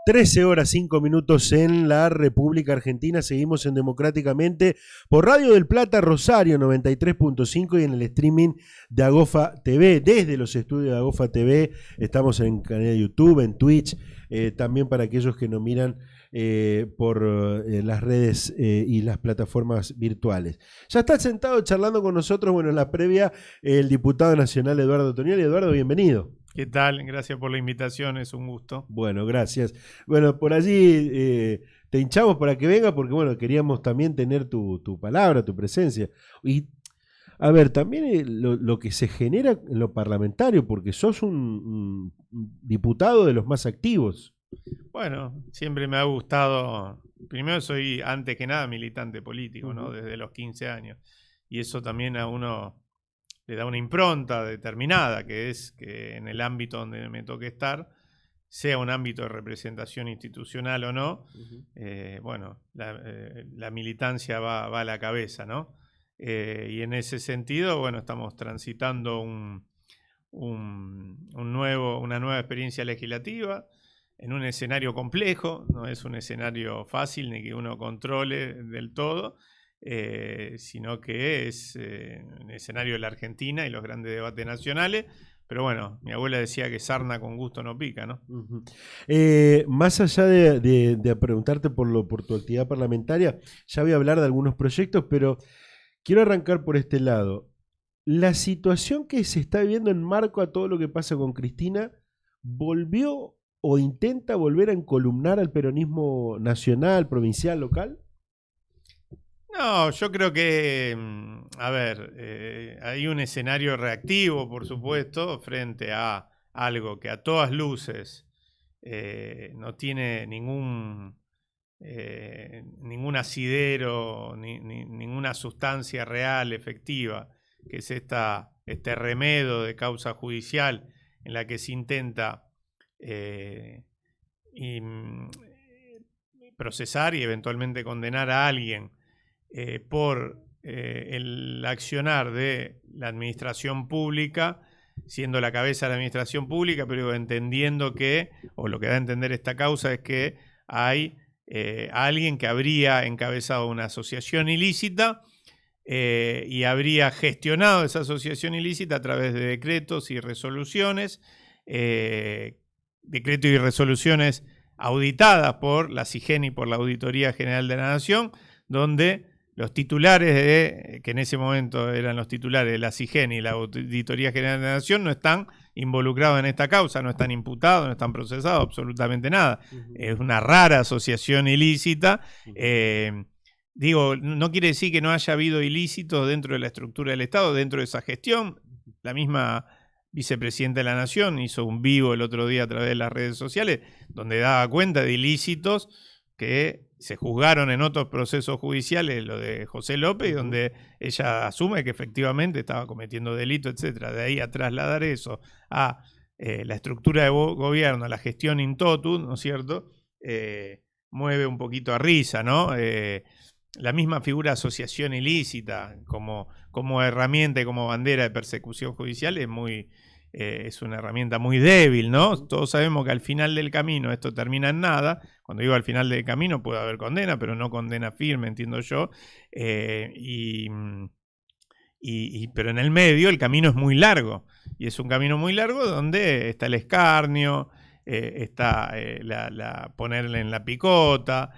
13 horas 5 minutos en la República Argentina. Seguimos en Democráticamente por Radio del Plata, Rosario 93.5 y en el streaming de Agofa TV. Desde los estudios de Agofa TV estamos en canal de YouTube, en Twitch, también para aquellos que nos miran por las redes y las plataformas virtuales. Ya está sentado charlando con nosotros, bueno, en la previa, el diputado nacional Eduardo Tonioli. Eduardo, bienvenido. ¿Qué tal? Gracias por la invitación, es un gusto. Bueno, gracias. Bueno, por allí te hinchamos para que venga porque, bueno, queríamos también tener tu palabra, tu presencia. Y, a ver, también lo que se genera en lo parlamentario, porque sos un diputado de los más activos. Bueno, siempre me ha gustado, primero soy antes que nada militante político, ¿no? Desde los 15 años. Y eso también a uno le da una impronta determinada, que es que en el ámbito donde me toque estar, sea un ámbito de representación institucional o no, bueno, la militancia va a la cabeza, ¿no? Y en ese sentido, bueno, estamos transitando una nueva experiencia legislativa en un escenario complejo, no es un escenario fácil ni que uno controle del todo, sino que es un escenario de la Argentina y los grandes debates nacionales. Pero bueno, mi abuela decía que sarna con gusto no pica, ¿no? Más allá de preguntarte por tu actividad parlamentaria, ya voy a hablar de algunos proyectos, pero quiero arrancar por este lado. La situación que se está viviendo en marco a todo lo que pasa con Cristina, ¿volvió o intenta volver a encolumnar al peronismo nacional, provincial, local? No, yo creo que, a ver, hay un escenario reactivo, por supuesto, frente a algo que a todas luces no tiene ningún asidero, ninguna sustancia real, efectiva, que es este remedo de causa judicial en la que se intenta procesar y eventualmente condenar a alguien por el accionar de la administración pública, siendo la cabeza de la administración pública, pero entendiendo que, o lo que da a entender esta causa es que hay alguien que habría encabezado una asociación ilícita y habría gestionado esa asociación ilícita a través de decretos y resoluciones, decretos y resoluciones auditadas por la CIGEN y por la Auditoría General de la Nación, donde los titulares, que en ese momento eran los titulares de la CIGEN y la Auditoría General de la Nación, no están involucrados en esta causa, no están imputados, no están procesados, absolutamente nada. Es una rara asociación ilícita. Digo, no quiere decir que no haya habido ilícitos dentro de la estructura del Estado, dentro de esa gestión. La misma vicepresidenta de la Nación hizo un vivo el otro día a través de las redes sociales, donde daba cuenta de ilícitos que se juzgaron en otros procesos judiciales, lo de José López, donde ella asume que efectivamente estaba cometiendo delito, etcétera. De ahí a trasladar eso a la estructura de gobierno, a la gestión in totum, ¿no es cierto? Mueve un poquito a risa, ¿no? La misma figura de asociación ilícita como herramienta y como bandera de persecución judicial es una herramienta muy débil, ¿no? Todos sabemos que al final del camino esto termina en nada. Cuando digo al final del camino puede haber condena, pero no condena firme, entiendo yo. Pero en el medio el camino es muy largo. Y es un camino muy largo donde está el escarnio, está ponerle en la picota,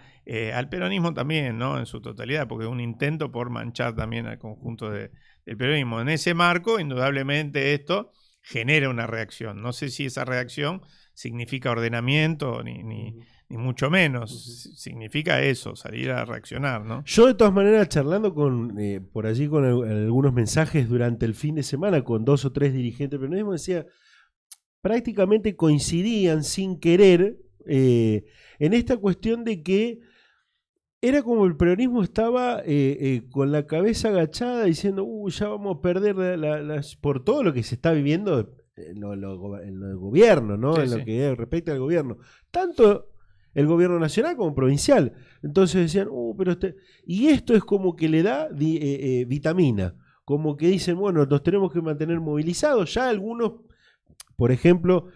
al peronismo también, ¿no? En su totalidad, porque es un intento por manchar también al conjunto del peronismo. En ese marco, indudablemente esto genera una reacción. No sé si esa reacción significa ordenamiento ni mucho menos. Significa eso, salir a reaccionar, ¿no? Yo de todas maneras charlando por allí con algunos mensajes durante el fin de semana con 2 o 3 dirigentes del peronismo, decía, prácticamente coincidían sin querer en esta cuestión de que era como el peronismo estaba con la cabeza agachada diciendo, ya vamos a perder por todo lo que se está viviendo en lo del gobierno, ¿no? Sí, en lo que respecta al gobierno. Tanto el gobierno nacional como provincial. Entonces decían, pero y esto es como que le da vitamina. Como que dicen, bueno, nos tenemos que mantener movilizados. Ya algunos Por ejemplo,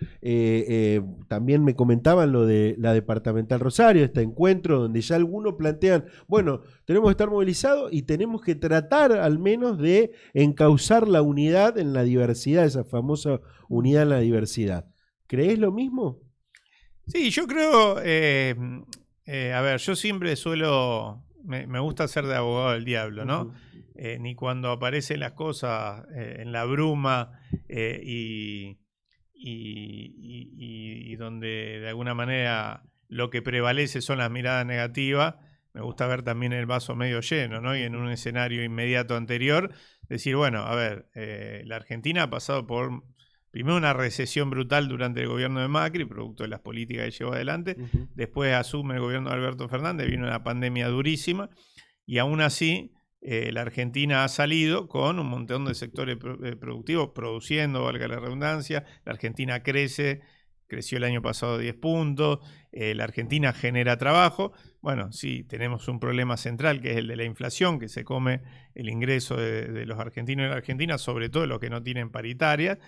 también me comentaban lo de la departamental Rosario, este encuentro donde ya algunos plantean, bueno, tenemos que estar movilizados y tenemos que tratar al menos de encauzar la unidad en la diversidad, esa famosa unidad en la diversidad. ¿Crees lo mismo? Sí, yo creo, a ver, yo siempre me gusta ser de abogado del diablo, ¿no? Ni cuando aparecen las cosas en la bruma y donde de alguna manera lo que prevalece son las miradas negativas, me gusta ver también el vaso medio lleno, ¿no? Y en un escenario inmediato anterior, decir, bueno, a ver, la Argentina ha pasado por primero una recesión brutal durante el gobierno de Macri, producto de las políticas que llevó adelante. Después asume el gobierno de Alberto Fernández, vino una pandemia durísima. Y aún así, la Argentina ha salido con un montón de sectores productivos, produciendo, valga la redundancia. La Argentina creció el año pasado 10 puntos. La Argentina genera trabajo. Bueno, sí, tenemos un problema central, que es el de la inflación, que se come el ingreso de los argentinos y la Argentina, sobre todo los que no tienen paritarias.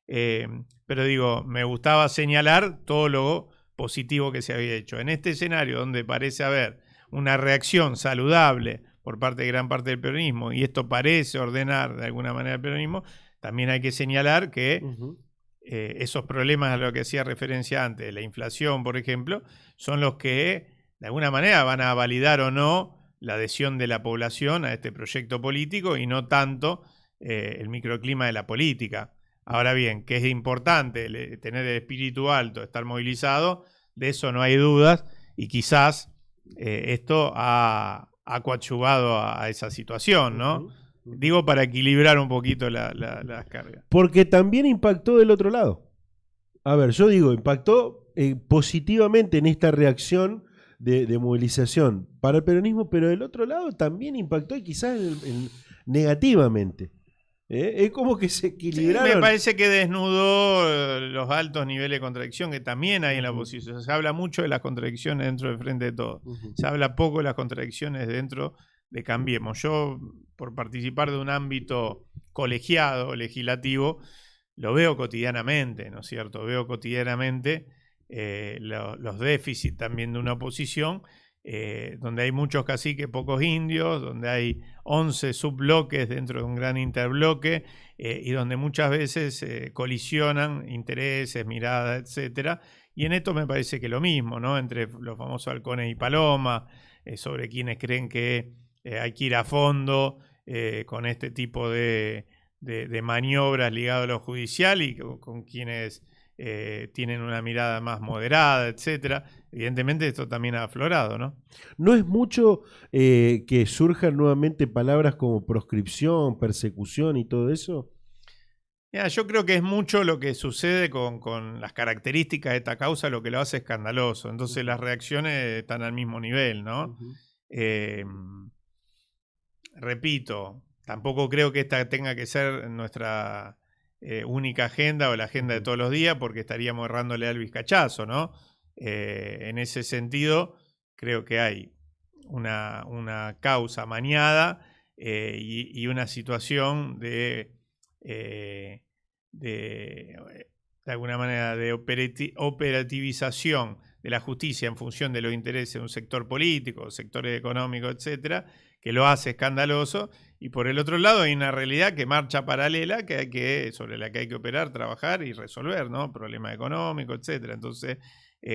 Pero digo, me gustaba señalar todo lo positivo que se había hecho. En este escenario donde parece haber una reacción saludable por parte de gran parte del peronismo, y esto parece ordenar de alguna manera el peronismo, también hay que señalar que esos problemas a los que hacía referencia antes, la inflación, por ejemplo, son los que de alguna manera van a validar o no la adhesión de la población a este proyecto político y no tanto el microclima de la política. Ahora bien, que es importante tener el espíritu alto, estar movilizado, de eso no hay dudas, y quizás esto ha coadyuvado a esa situación, ¿no? Digo, para equilibrar un poquito las cargas. Porque también impactó del otro lado. A ver, yo digo, impactó positivamente en esta reacción de movilización para el peronismo, pero del otro lado también impactó y quizás negativamente. Es como que se equilibraron. Sí, me parece que desnudó los altos niveles de contradicción que también hay en la oposición. Se habla mucho de las contradicciones dentro del Frente de Todos. Se habla poco de las contradicciones dentro de Cambiemos. Yo, por participar de un ámbito colegiado, legislativo, lo veo cotidianamente, ¿no es cierto? Veo cotidianamente los déficits también de una oposición, donde hay muchos caciques, pocos indios, donde hay 11 subbloques dentro de un gran interbloque y donde muchas veces colisionan intereses, miradas, etcétera. Y en esto me parece que lo mismo, ¿no? Entre los famosos halcones y palomas, sobre quienes creen que hay que ir a fondo con este tipo de maniobras ligadas a lo judicial y con quienes tienen una mirada más moderada, etcétera. Evidentemente esto también ha aflorado, ¿no? ¿No es mucho que surjan nuevamente palabras como proscripción, persecución y todo eso? Mira, yo creo que es mucho lo que sucede con las características de esta causa, lo que lo hace escandaloso. Entonces las reacciones están al mismo nivel, ¿no? Repito, tampoco creo que esta tenga que ser nuestra única agenda o la agenda de todos los días, porque estaríamos errándole al vizcachazo, ¿no? En ese sentido, creo que hay una causa maniada y una situación de alguna manera de operativización de la justicia en función de los intereses de un sector político, sectores económicos, etcétera, que lo hace escandaloso. Y por el otro lado hay una realidad que marcha paralela, sobre la que hay que operar, trabajar y resolver, ¿no? Problemas económicos, etcétera. Entonces,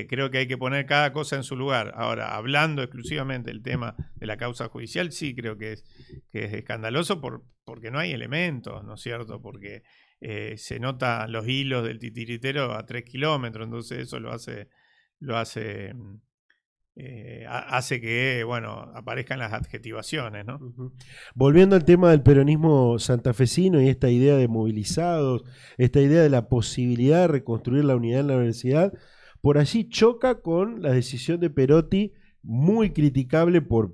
creo que hay que poner cada cosa en su lugar. Ahora, hablando exclusivamente del tema de la causa judicial, sí creo que es escandaloso porque no hay elementos, ¿no es cierto? Porque se notan los hilos del titiritero a 3 kilómetros, entonces eso hace que, bueno, aparezcan las adjetivaciones, ¿no? Volviendo al tema del peronismo santafesino y esta idea de movilizados, esta idea de la posibilidad de reconstruir la unidad en la universidad, por allí choca con la decisión de Perotti, muy criticable por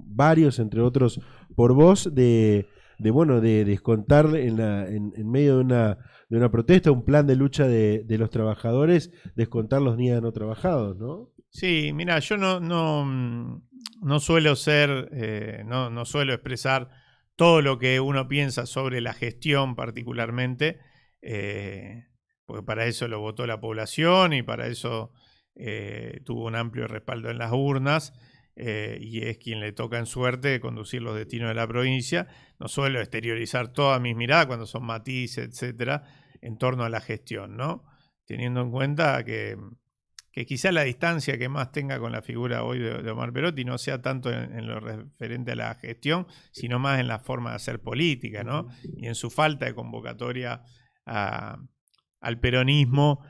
varios, entre otros por vos, de descontar en medio de una protesta, un plan de lucha de los trabajadores, descontar los días no trabajados, ¿no? Sí, mira, yo no suelo no suelo expresar todo lo que uno piensa sobre la gestión particularmente, porque para eso lo votó la población y para eso tuvo un amplio respaldo en las urnas, y es quien le toca en suerte conducir los destinos de la provincia. No suelo exteriorizar todas mis miradas cuando son matices, etcétera, en torno a la gestión, ¿no? Teniendo en cuenta que quizá la distancia que más tenga con la figura hoy de Omar Perotti no sea tanto en lo referente a la gestión, sino más en la forma de hacer política, ¿no? Y en su falta de convocatoria al peronismo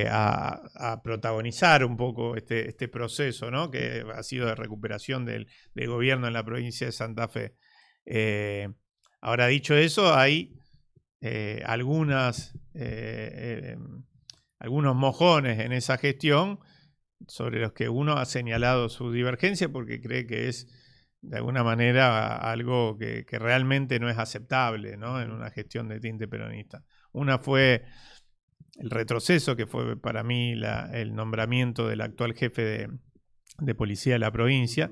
a protagonizar un poco este proceso, ¿no? Que ha sido de recuperación del gobierno en la provincia de Santa Fe. Ahora, dicho eso, hay algunos mojones en esa gestión sobre los que uno ha señalado su divergencia porque cree que es de alguna manera algo que realmente no es aceptable, ¿no? En una gestión de tinte peronista. Una fue el retroceso, que fue para mí el nombramiento del actual jefe de policía de la provincia,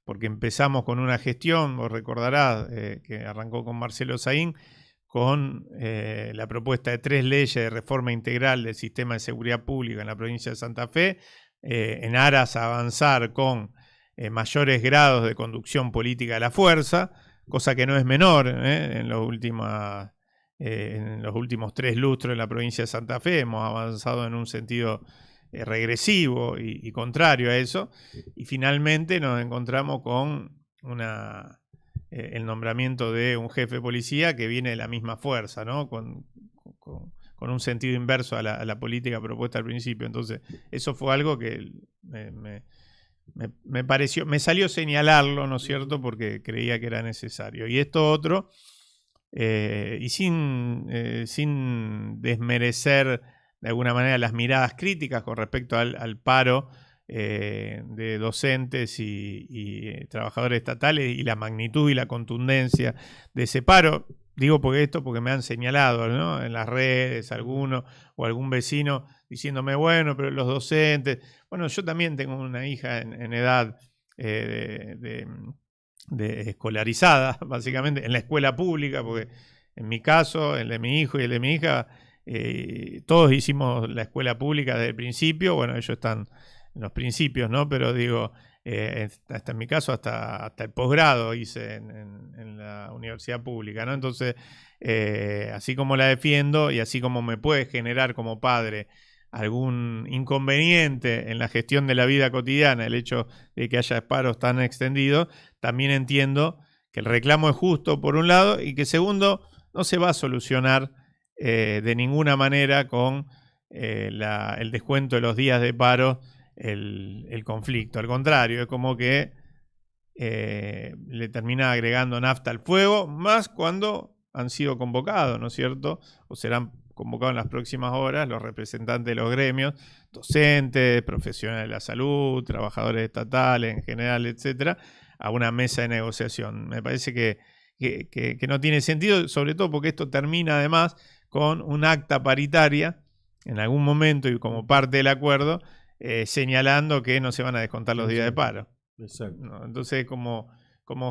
porque empezamos con una gestión, vos recordarás, que arrancó con Marcelo Saín, con la propuesta de 3 leyes de reforma integral del sistema de seguridad pública en la provincia de Santa Fe, en aras a avanzar con mayores grados de conducción política de la fuerza, cosa que no es menor en los últimos 3 lustros en la provincia de Santa Fe. Hemos avanzado en un sentido regresivo y contrario a eso, y finalmente nos encontramos con el nombramiento de un jefe de policía que viene de la misma fuerza, ¿no? Con un sentido inverso a la política propuesta al principio. Entonces, eso fue algo que me pareció, me salió señalarlo, ¿no es cierto?, porque creía que era necesario. Y esto otro, y sin desmerecer de alguna manera las miradas críticas con respecto al paro de docentes y trabajadores estatales y la magnitud y la contundencia de ese paro. Digo porque me han señalado, ¿no?, en las redes alguno o algún vecino diciéndome, bueno, pero los docentes... Bueno, yo también tengo una hija en edad de escolarizada, básicamente, en la escuela pública, porque en mi caso, el de mi hijo y el de mi hija, todos hicimos la escuela pública desde el principio. Bueno, ellos están en los principios, ¿no? Pero digo, hasta en mi caso, hasta el posgrado hice en la universidad pública, ¿no? Entonces, así como la defiendo y así como me puede generar como padre algún inconveniente en la gestión de la vida cotidiana el hecho de que haya paros tan extendidos, también entiendo que el reclamo es justo por un lado y que segundo no se va a solucionar de ninguna manera con el descuento de los días de paro el conflicto. Al contrario, es como que le termina agregando nafta al fuego, más cuando han sido convocados, ¿no es cierto? O serán convocados en las próximas horas los representantes de los gremios, docentes, profesionales de la salud, trabajadores estatales en general, etcétera, a una mesa de negociación. Me parece que no tiene sentido, sobre todo porque esto termina además con un acta paritaria en algún momento y como parte del acuerdo, señalando que no se van a descontar los días de paro. Exacto. ¿No? Entonces, como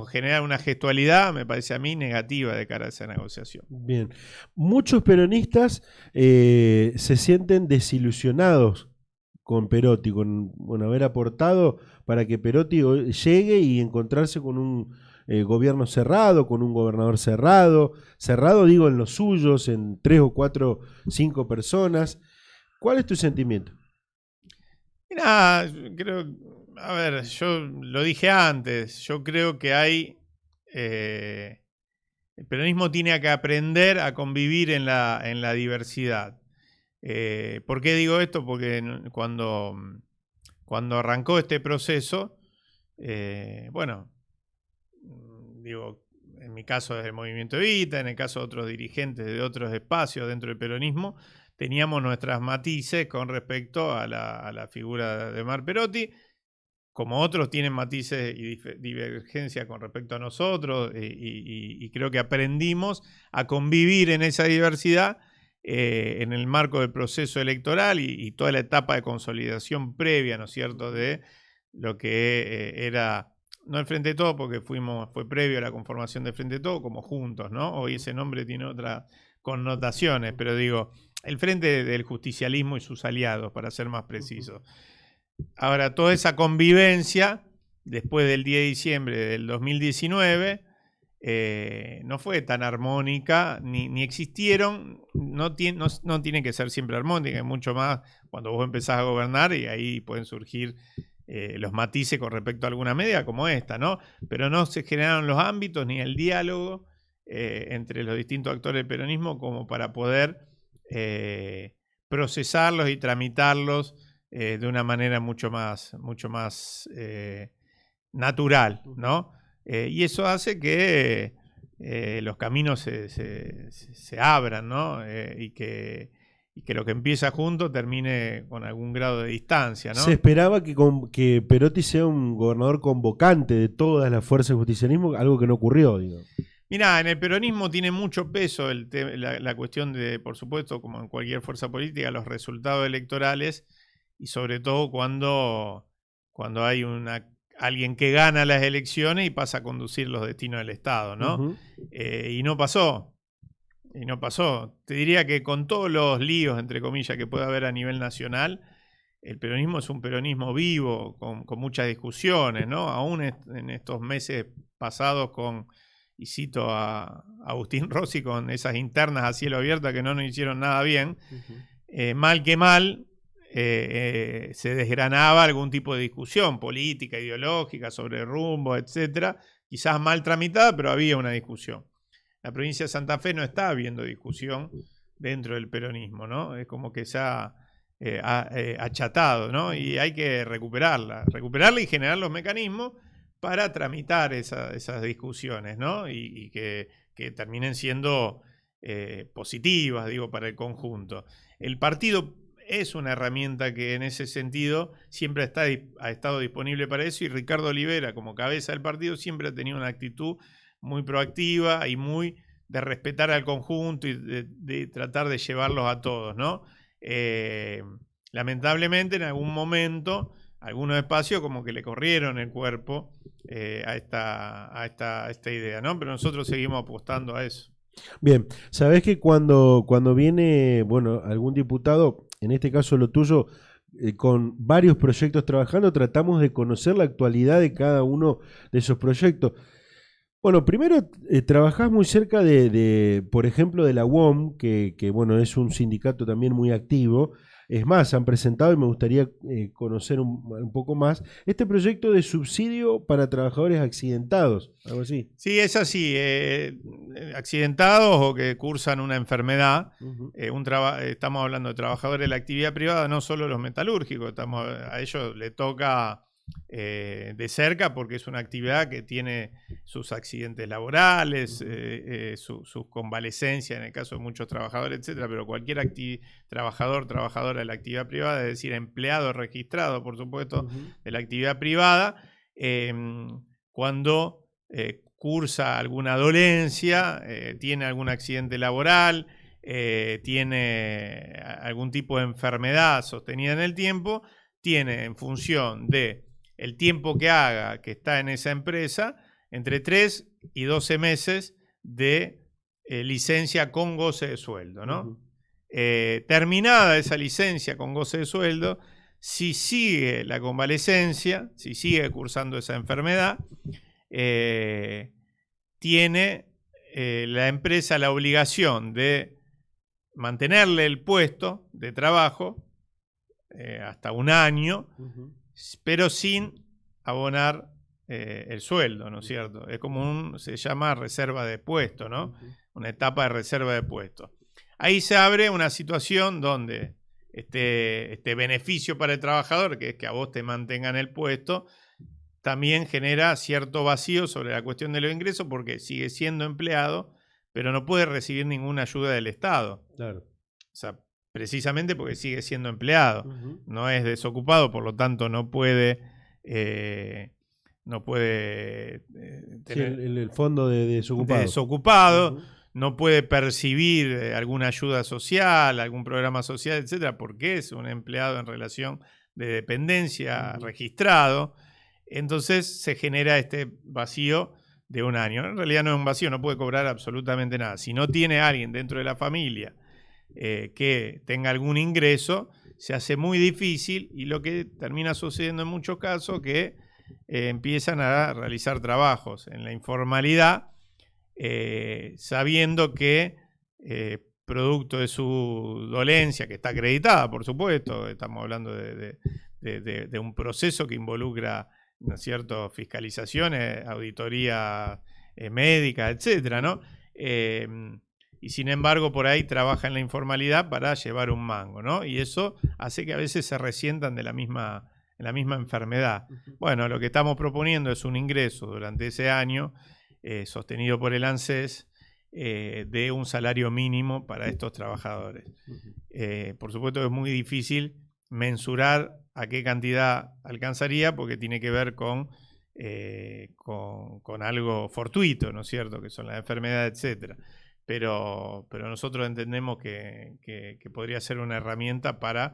generar una gestualidad, me parece a mí negativa de cara a esa negociación. Bien. Muchos peronistas se sienten desilusionados con Perotti, con haber aportado para que Perotti llegue y encontrarse con un gobierno cerrado, con un gobernador cerrado digo en los suyos, en 3 o 4, 5 personas. ¿Cuál es tu sentimiento? Mira, creo, a ver, yo lo dije antes, yo creo que hay, el peronismo tiene que aprender a convivir en la diversidad. ¿Por qué digo esto? Porque cuando arrancó este proceso, bueno, digo, en mi caso desde el Movimiento Evita, en el caso de otros dirigentes de otros espacios dentro del peronismo, teníamos nuestras matices con respecto a la figura de Omar Perotti, como otros tienen matices y divergencia con respecto a nosotros, y creo que aprendimos a convivir en esa diversidad en el marco del proceso electoral y toda la etapa de consolidación previa, ¿no es cierto?, de lo que era, no el Frente de Todos, porque fue previo a la conformación del Frente de Todos, como Juntos, ¿no? Hoy ese nombre tiene otras connotaciones, pero digo, el Frente del Justicialismo y sus aliados, para ser más preciso. Ahora, toda esa convivencia, después del 10 de diciembre del 2019, no fue tan armónica, ni existieron, no tiene que ser siempre armónica, mucho más cuando vos empezás a gobernar y ahí pueden surgir los matices con respecto a alguna medida como esta, ¿no? Pero no se generaron los ámbitos ni el diálogo entre los distintos actores del peronismo como para poder procesarlos y tramitarlos de una manera mucho más natural, ¿no? Y eso hace que los caminos se abran, ¿no? Y que lo que empieza junto termine con algún grado de distancia, ¿no? Se esperaba que Perotti sea un gobernador convocante de todas las fuerzas del justicialismo, algo que no ocurrió, digo. Mirá, en el peronismo tiene mucho peso la cuestión de, por supuesto, como en cualquier fuerza política, los resultados electorales y sobre todo cuando hay alguien que gana las elecciones y pasa a conducir los destinos del Estado, ¿no? Y no pasó. Te diría que con todos los líos, entre comillas, que puede haber a nivel nacional, el peronismo es un peronismo vivo, con muchas discusiones, ¿no? Aún en estos meses pasados y cito a Agustín Rossi, con esas internas a cielo abierto que no nos hicieron nada bien, mal que mal, se desgranaba algún tipo de discusión política, ideológica, sobre rumbo, etcétera, quizás mal tramitada, pero había una discusión. La provincia de Santa Fe no está habiendo discusión dentro del peronismo, ¿no? Es como que se ha achatado, ¿no? Y hay que recuperarla y generar los mecanismos para tramitar esas discusiones, ¿no? Y que terminen siendo positivas, digo, para el conjunto. El partido es una herramienta que en ese sentido siempre ha estado disponible para eso, y Ricardo Olivera, como cabeza del partido, siempre ha tenido una actitud muy proactiva y muy de respetar al conjunto y de tratar de llevarlos a todos, ¿no? Lamentablemente en algún momento algunos espacios como que le corrieron el cuerpo a esta idea, ¿no? Pero nosotros seguimos apostando a eso. Bien, sabés que cuando viene, bueno, algún diputado, en este caso lo tuyo, con varios proyectos trabajando, tratamos de conocer la actualidad de cada uno de esos proyectos. Bueno, primero trabajás muy cerca por ejemplo, de la UOM, que bueno, es un sindicato también muy activo. Es más, han presentado, y me gustaría conocer un poco más, este proyecto de subsidio para trabajadores accidentados, algo así. Sí, es así. Accidentados o que cursan una enfermedad. Estamos hablando de trabajadores de la actividad privada, no solo los metalúrgicos. A ellos le toca de cerca porque es una actividad que tiene sus accidentes laborales, sus convalecencias en el caso de muchos trabajadores, etcétera, pero cualquier trabajadora de la actividad privada, es decir, empleado registrado, por supuesto, de la actividad privada, cuando cursa alguna dolencia, tiene algún accidente laboral, tiene algún tipo de enfermedad sostenida en el tiempo, tiene en función de el tiempo que haga, que está en esa empresa, entre 3 y 12 meses de licencia con goce de sueldo, ¿no? Terminada esa licencia con goce de sueldo, si sigue la convalecencia, si sigue cursando esa enfermedad, tiene la empresa la obligación de mantenerle el puesto de trabajo hasta un año, pero sin abonar el sueldo, ¿no es cierto? Es como se llama reserva de puesto, ¿no? Una etapa de reserva de puesto. Ahí se abre una situación donde este beneficio para el trabajador, que es que a vos te mantengan el puesto, también genera cierto vacío sobre la cuestión de los ingresos porque sigue siendo empleado, pero no puede recibir ninguna ayuda del Estado. Claro. O sea, precisamente porque sigue siendo empleado, no es desocupado, por lo tanto no puede tener el fondo de desocupado, no puede percibir alguna ayuda social, algún programa social, etcétera, porque es un empleado en relación de dependencia registrado. Entonces se genera este vacío de un año. En realidad no es un vacío, no puede cobrar absolutamente nada. Si no tiene alguien dentro de la familia que tenga algún ingreso, se hace muy difícil, y lo que termina sucediendo en muchos casos que empiezan a realizar trabajos en la informalidad, sabiendo que producto de su dolencia, que está acreditada, por supuesto, estamos hablando de un proceso que involucra, ¿no es cierto?, fiscalizaciones, auditoría médica, etcétera, ¿no? Y sin embargo, por ahí trabaja en la informalidad para llevar un mango, ¿no? Y eso hace que a veces se resientan en la misma enfermedad. Bueno, lo que estamos proponiendo es un ingreso durante ese año, sostenido por el ANSES, de un salario mínimo para estos trabajadores. Por supuesto que es muy difícil mensurar a qué cantidad alcanzaría, porque tiene que ver con algo fortuito, ¿no es cierto?, que son las enfermedades, etcétera. Pero nosotros entendemos que podría ser una herramienta para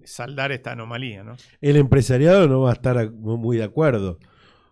saldar esta anomalía, ¿no? El empresariado no va a estar muy de acuerdo.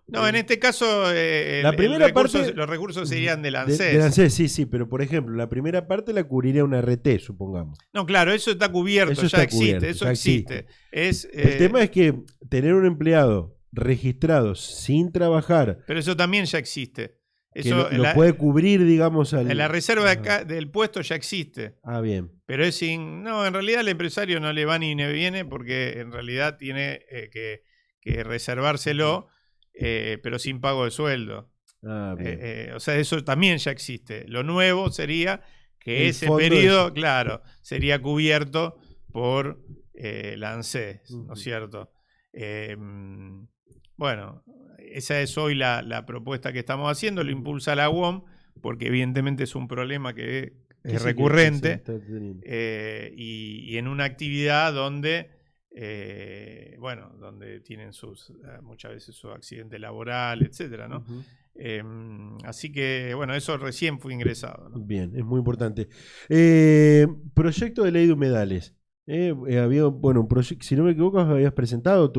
No, en este caso los recursos serían del ANSES. Del ANSES, sí, pero por ejemplo, la primera parte la cubriría una RT, supongamos. No, claro, eso está cubierto, eso ya existe, eso existe. El tema es que tener un empleado registrado sin trabajar... Pero eso también ya existe. Eso lo puede cubrir, digamos, en la reserva del puesto ya existe. Ah, bien. Pero no, en realidad al empresario no le va ni le viene, porque en realidad tiene que reservárselo, pero sin pago de suelo. Ah, bien. O sea, eso también ya existe. Lo nuevo sería que ese periodo, claro, sería cubierto por la ANSES, ¿no es cierto? Bueno, esa es hoy la propuesta que estamos haciendo, lo impulsa la UOM, porque evidentemente es un problema que es recurrente, y en una actividad donde, donde tienen muchas veces su accidente laboral, etcétera, ¿no? Así que, bueno, eso recién fue ingresado, ¿no? Bien, es muy importante. Proyecto de ley de humedales. Había, un proyecto, si no me equivoco, habías presentado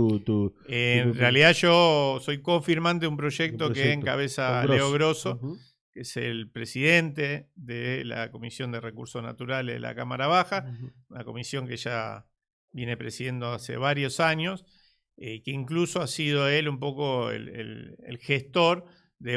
en realidad yo soy cofirmante de un proyecto que encabeza Leo Grosso, que es el presidente de la Comisión de Recursos Naturales de la Cámara Baja, una comisión que ya viene presidiendo hace varios años, que incluso ha sido él un poco el gestor de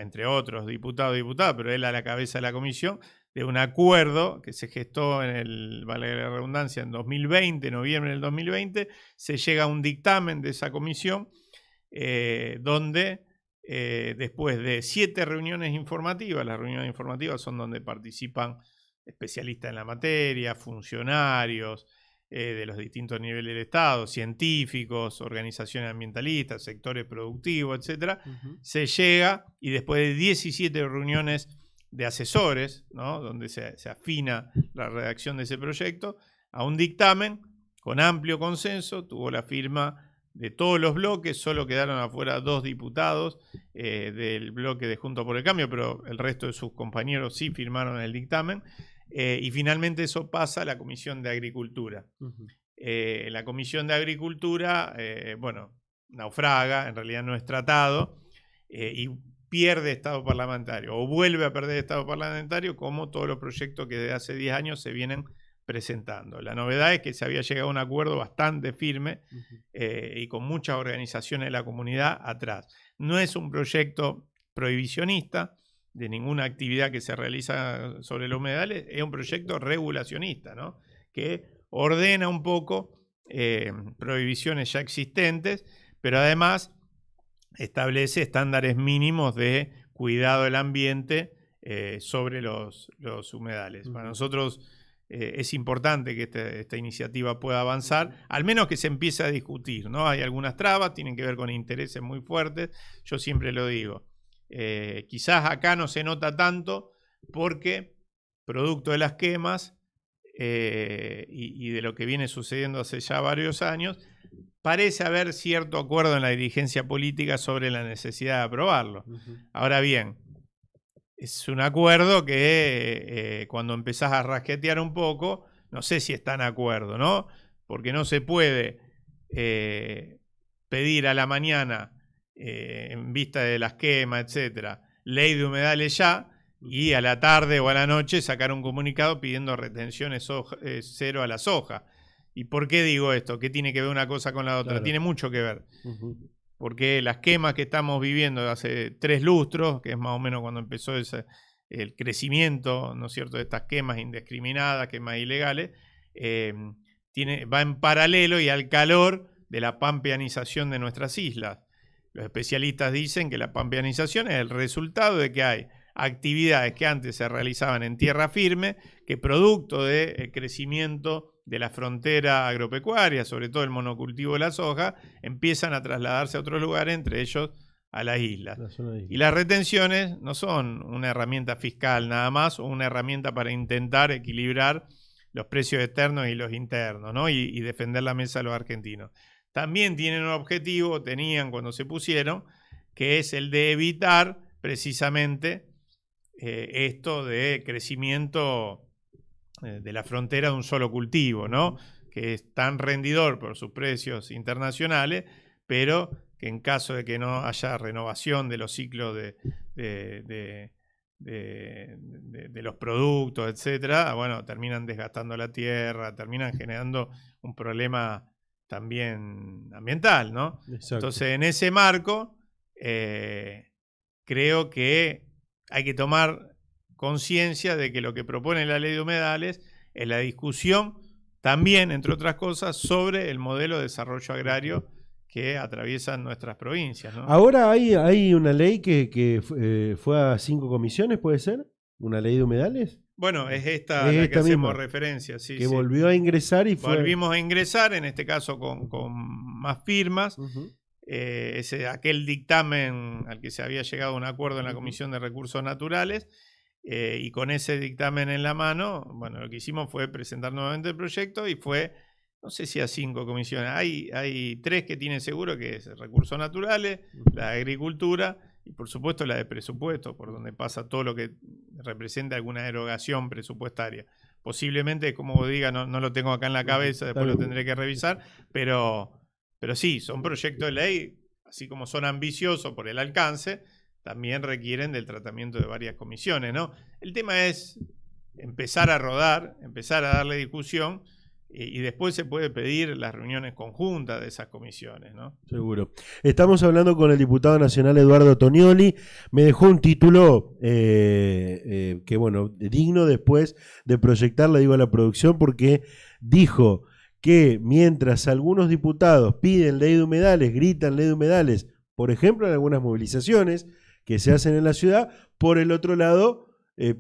entre otros diputados y diputadas, pero él a la cabeza de la comisión, de un acuerdo que se gestó vale la redundancia, en 2020, noviembre del 2020, se llega a un dictamen de esa comisión, donde después de 7 reuniones informativas, las reuniones informativas son donde participan especialistas en la materia, funcionarios de los distintos niveles del Estado, científicos, organizaciones ambientalistas, sectores productivos, etc. Se llega, y después de 17 reuniones de asesores, ¿no?, donde se afina la redacción de ese proyecto, a un dictamen con amplio consenso, tuvo la firma de todos los bloques, solo quedaron afuera 2 diputados del bloque de Juntos por el Cambio, pero el resto de sus compañeros sí firmaron el dictamen, y finalmente eso pasa a la Comisión de Agricultura. La Comisión de Agricultura, naufraga, en realidad no es tratado, y pierde estado parlamentario, o vuelve a perder estado parlamentario, como todos los proyectos que desde hace 10 años se vienen presentando. La novedad es que se había llegado a un acuerdo bastante firme y con muchas organizaciones de la comunidad atrás. No es un proyecto prohibicionista de ninguna actividad que se realiza sobre los humedales, es un proyecto regulacionista, ¿no?, que ordena un poco prohibiciones ya existentes, pero además establece estándares mínimos de cuidado del ambiente sobre los humedales. Para nosotros es importante que esta iniciativa pueda avanzar, al menos que se empiece a discutir, ¿no? Hay algunas trabas, tienen que ver con intereses muy fuertes, yo siempre lo digo. Quizás acá no se nota tanto porque, producto de las quemas y de lo que viene sucediendo hace ya varios años, parece haber cierto acuerdo en la dirigencia política sobre la necesidad de aprobarlo. Ahora bien, es un acuerdo que cuando empezás a rasquetear un poco, no sé si está en acuerdo, ¿no? Porque no se puede pedir a la mañana, en vista de las quemas, etcétera, ley de humedales ya, y a la tarde o a la noche sacar un comunicado pidiendo retenciones cero a la soja. ¿Y por qué digo esto? ¿Qué tiene que ver una cosa con la otra? Claro. Tiene mucho que ver. Porque las quemas que estamos viviendo hace 3 lustros, que es más o menos cuando empezó el crecimiento, ¿no es cierto?, de estas quemas indiscriminadas, quemas ilegales, va en paralelo y al calor de la pampeanización de nuestras islas. Los especialistas dicen que la pampeanización es el resultado de que hay actividades que antes se realizaban en tierra firme, que producto del crecimiento de la frontera agropecuaria, sobre todo el monocultivo de la soja, empiezan a trasladarse a otros lugares, entre ellos a las islas. Y las retenciones no son una herramienta fiscal nada más, o una herramienta para intentar equilibrar los precios externos y los internos, ¿no? y defender la mesa de los argentinos. También tienen un objetivo, tenían cuando se pusieron, que es el de evitar precisamente esto de crecimiento de la frontera de un solo cultivo, ¿no? Que es tan rendidor por sus precios internacionales, pero que en caso de que no haya renovación de los ciclos de los productos, etcétera, bueno, terminan desgastando la tierra, terminan generando un problema también ambiental, ¿no? Exacto. Entonces, en ese marco, creo que hay que tomar conciencia de que lo que propone la ley de humedales es la discusión también, entre otras cosas, sobre el modelo de desarrollo agrario que atraviesan nuestras provincias, ¿no? Ahora hay una ley que fue a 5 comisiones, ¿puede ser? ¿Una ley de humedales? Bueno, es esta la que hacemos referencia, sí. Que volvió a ingresar y fue... Volvimos a ingresar, en este caso con más firmas. Aquel dictamen al que se había llegado a un acuerdo en la Comisión de Recursos Naturales, y con ese dictamen en la mano, bueno, lo que hicimos fue presentar nuevamente el proyecto y fue, no sé si a 5 comisiones, hay 3 que tienen seguro, que es Recursos Naturales, la de Agricultura y por supuesto la de Presupuesto, por donde pasa todo lo que representa alguna erogación presupuestaria. Posiblemente, como vos digas, no lo tengo acá en la cabeza, después lo tendré que revisar, pero sí, son proyectos de ley, así como son ambiciosos por el alcance, también requieren del tratamiento de varias comisiones, ¿no? El tema es empezar a rodar, empezar a darle discusión, y después se puede pedir las reuniones conjuntas de esas comisiones, ¿no? Seguro. Estamos hablando con el diputado nacional Eduardo Tonioli. Me dejó un título que, bueno, digno después de proyectar, le digo a la producción, porque dijo que mientras algunos diputados piden ley de humedales, gritan ley de humedales, por ejemplo en algunas movilizaciones que se hacen en la ciudad, por el otro lado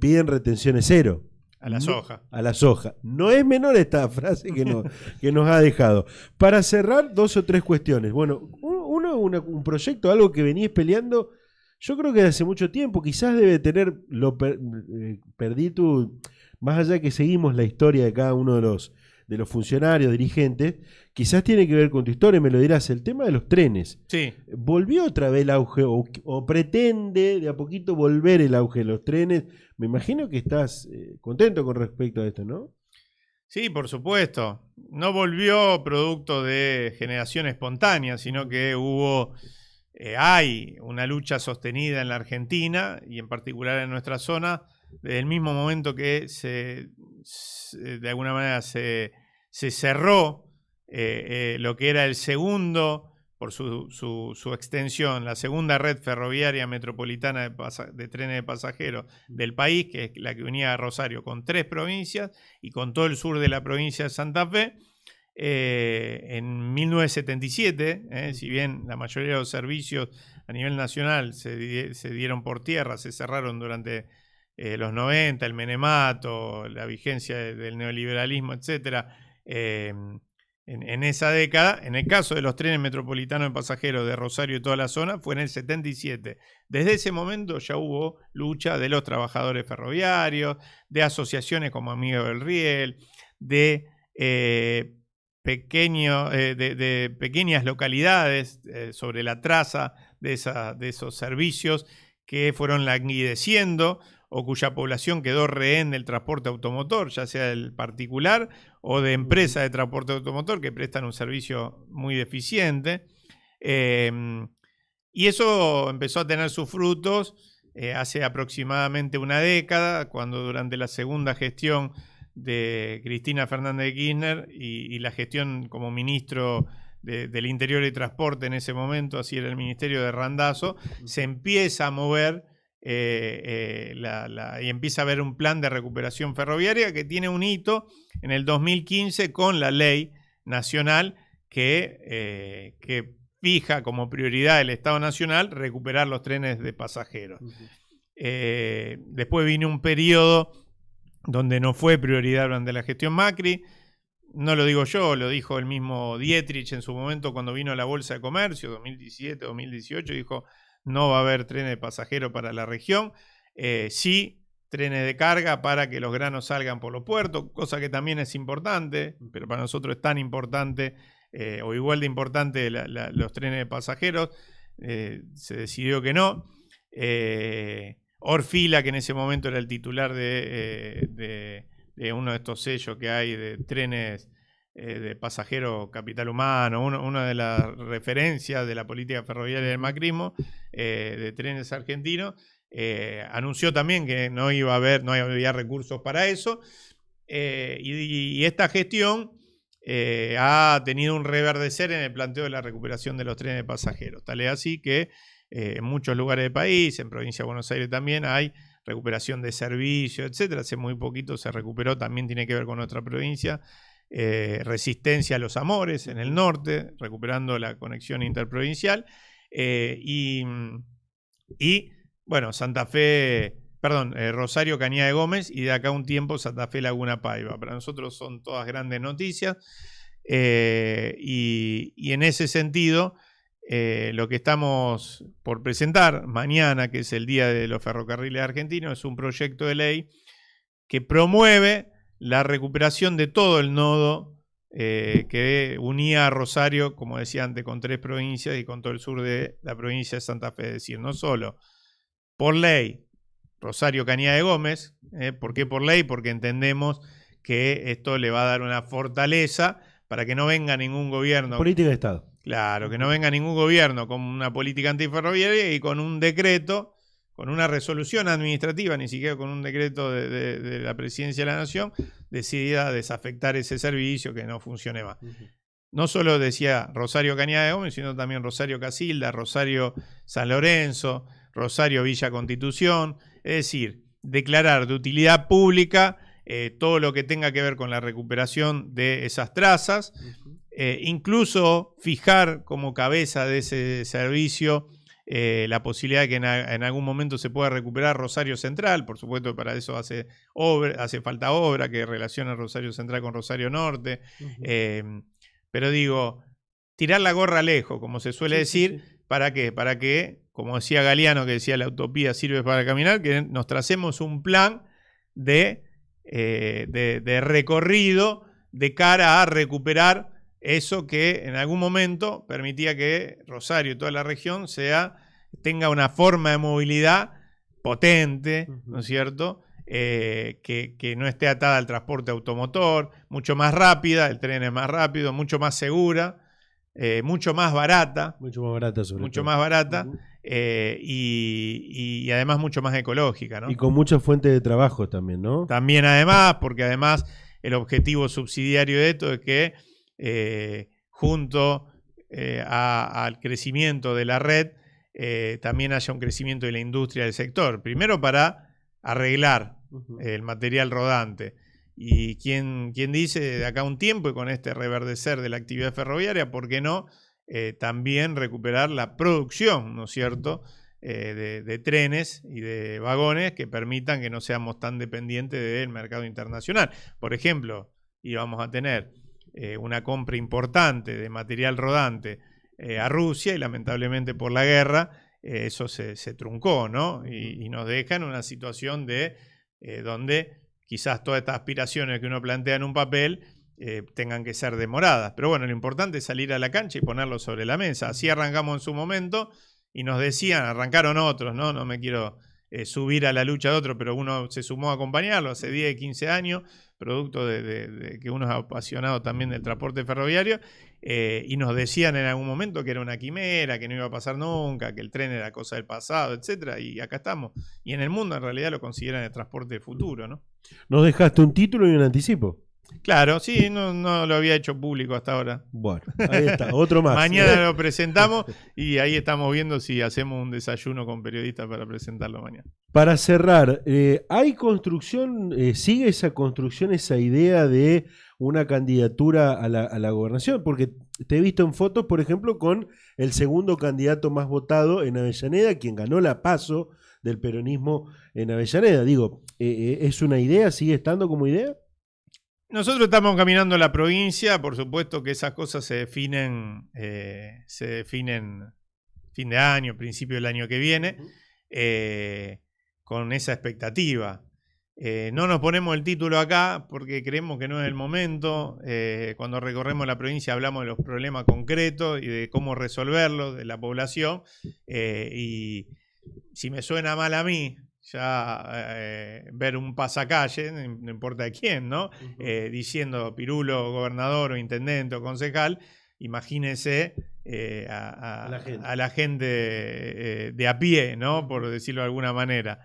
piden retenciones cero. A la soja. A la soja. No es menor esta frase que nos ha dejado. Para cerrar, 2 o 3 cuestiones. Bueno, un proyecto, algo que venís peleando, yo creo que desde hace mucho tiempo, quizás debe tener, perdí tu, más allá de que seguimos la historia de cada uno de los funcionarios, dirigentes, quizás tiene que ver con tu historia, me lo dirás, el tema de los trenes. Sí. ¿Volvió otra vez el auge o pretende de a poquito volver el auge de los trenes? Me imagino que estás contento con respecto a esto, ¿no? Sí, por supuesto. No volvió producto de generación espontánea, sino que hay una lucha sostenida en la Argentina y en particular en nuestra zona, desde el mismo momento que de alguna manera se cerró lo que era el segundo, por su extensión, la segunda red ferroviaria metropolitana de trenes de pasajeros del país, que es la que unía a Rosario con 3 provincias y con todo el sur de la provincia de Santa Fe. En 1977, si bien la mayoría de los servicios a nivel nacional se dieron por tierra, se cerraron durante los 90, el menemato, la vigencia del neoliberalismo, etc. En esa década, en el caso de los trenes metropolitanos de pasajeros de Rosario y toda la zona, fue en el 77. Desde ese momento ya hubo lucha de los trabajadores ferroviarios, de asociaciones como Amigos del Riel, de pequeñas localidades sobre la traza de esos servicios que fueron languideciendo o cuya población quedó rehén del transporte automotor, ya sea del particular o de empresas de transporte automotor que prestan un servicio muy deficiente. Y eso empezó a tener sus frutos hace aproximadamente una década, cuando durante la segunda gestión de Cristina Fernández de Kirchner y la gestión como ministro del Interior y Transporte en ese momento, así era el ministerio de Randazzo, se empieza a mover y empieza a haber un plan de recuperación ferroviaria que tiene un hito en el 2015 con la ley nacional que fija como prioridad del Estado Nacional recuperar los trenes de pasajeros. Después vino un periodo donde no fue prioridad durante la gestión Macri. No lo digo yo, lo dijo el mismo Dietrich en su momento cuando vino a la Bolsa de Comercio, 2017, 2018, dijo no va a haber trenes de pasajeros para la región, sí trenes de carga para que los granos salgan por los puertos, cosa que también es importante, pero para nosotros es tan importante o igual de importante los trenes de pasajeros, se decidió que no. Orfila, que en ese momento era el titular de uno de estos sellos que hay de trenes de pasajero capital humano, una de las referencias de la política ferroviaria del macrismo, de Trenes Argentinos, anunció también que no había recursos para eso, y esta gestión ha tenido un reverdecer en el planteo de la recuperación de los trenes de pasajeros. Tal es así que en muchos lugares del país, en provincia de Buenos Aires también hay recuperación de servicios, etcétera. Hace muy poquito se recuperó, también tiene que ver con nuestra provincia, Resistencia a los Amores en el norte, recuperando la conexión interprovincial, y bueno, Rosario Cañada de Gómez, y de acá a un tiempo Santa Fe Laguna Paiva. Para nosotros son todas grandes noticias, y en ese sentido lo que estamos por presentar mañana, que es el Día de los Ferrocarriles Argentinos, es un proyecto de ley que promueve la recuperación de todo el nodo que unía a Rosario, como decía antes, con 3 provincias y con todo el sur de la provincia de Santa Fe. Es decir, no solo por ley Rosario Cañada de Gómez. ¿Por qué por ley? Porque entendemos que esto le va a dar una fortaleza para que no venga ningún gobierno. Política de Estado. Claro, que no venga ningún gobierno con una política antiferroviaria y con un decreto, con una resolución administrativa, ni siquiera con un decreto de la Presidencia de la Nación, decida desafectar ese servicio, que no funcione más. No solo decía Rosario Cañada de Gómez, sino también Rosario Casilda, Rosario San Lorenzo, Rosario Villa Constitución. Es decir, declarar de utilidad pública todo lo que tenga que ver con la recuperación de esas trazas, incluso fijar como cabeza de ese servicio la posibilidad de que en algún momento se pueda recuperar Rosario Central. Por supuesto, para eso hace falta obra que relacione Rosario Central con Rosario Norte. Pero digo, tirar la gorra lejos, como se suele decir. ¿Para qué? Para que, como decía Galeano, que decía la utopía sirve para caminar, que nos tracemos un plan de recorrido de cara a recuperar eso que en algún momento permitía que Rosario y toda la región tenga una forma de movilidad potente, ¿no es cierto? Que no esté atada al transporte automotor, mucho más rápida, el tren es más rápido, mucho más segura, mucho más barata. Mucho más barata, mucho más barata, y además mucho más ecológica, ¿no? Y con muchas fuentes de trabajo también, ¿no? También además, porque además el objetivo subsidiario de esto es que junto al crecimiento de la red también haya un crecimiento de la industria del sector. Primero para arreglar el material rodante. Y quien dice de acá a un tiempo, y con este reverdecer de la actividad ferroviaria, ¿por qué no también recuperar la producción, ¿no es cierto?, de trenes y de vagones que permitan que no seamos tan dependientes del mercado internacional. Por ejemplo, íbamos a tener una compra importante de material rodante a Rusia, y lamentablemente por la guerra eso se truncó, ¿no? Y nos deja en una situación donde quizás todas estas aspiraciones que uno plantea en un papel tengan que ser demoradas. Pero bueno, lo importante es salir a la cancha y ponerlo sobre la mesa. Así arrancamos en su momento y nos decían, arrancaron otros, ¿no? No me quiero subir a la lucha de otro, pero uno se sumó a acompañarlo hace 10, 15 años, producto de que uno es apasionado también del transporte ferroviario, y nos decían en algún momento que era una quimera, que no iba a pasar nunca, que el tren era cosa del pasado, etcétera, y acá estamos. Y en el mundo en realidad lo consideran el transporte del futuro, ¿no? Nos dejaste un título y un anticipo. Claro, sí, no lo había hecho público hasta ahora. Bueno, ahí está, otro más. Mañana lo presentamos y ahí estamos viendo si hacemos un desayuno con periodistas para presentarlo mañana. Para cerrar, ¿hay construcción, sigue esa construcción, esa idea de una candidatura a la gobernación? Porque te he visto en fotos, por ejemplo, con el segundo candidato más votado en Avellaneda, quien ganó la PASO del peronismo en Avellaneda. Digo, ¿es una idea? ¿Sigue estando como idea? Nosotros estamos caminando la provincia, por supuesto que esas cosas se definen fin de año, principio del año que viene, con esa expectativa. No nos ponemos el título acá porque creemos que no es el momento. Cuando recorremos la provincia hablamos de los problemas concretos y de cómo resolverlos de la población. Y si me suena mal a mí, ya ver un pasacalle, no importa de quién, ¿no? Diciendo Pirulo, gobernador o intendente o concejal, imagínese a la gente de a pie, ¿no? Por decirlo de alguna manera.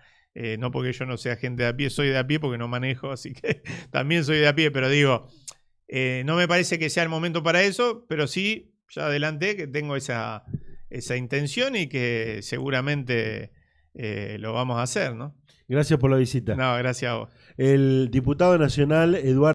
No porque yo no sea gente de a pie, soy de a pie porque no manejo, así que también soy de a pie, pero digo, no me parece que sea el momento para eso, pero sí, ya adelanté que tengo esa intención y que seguramente lo vamos a hacer, ¿no? Gracias por la visita. No, gracias a vos. El diputado nacional Eduardo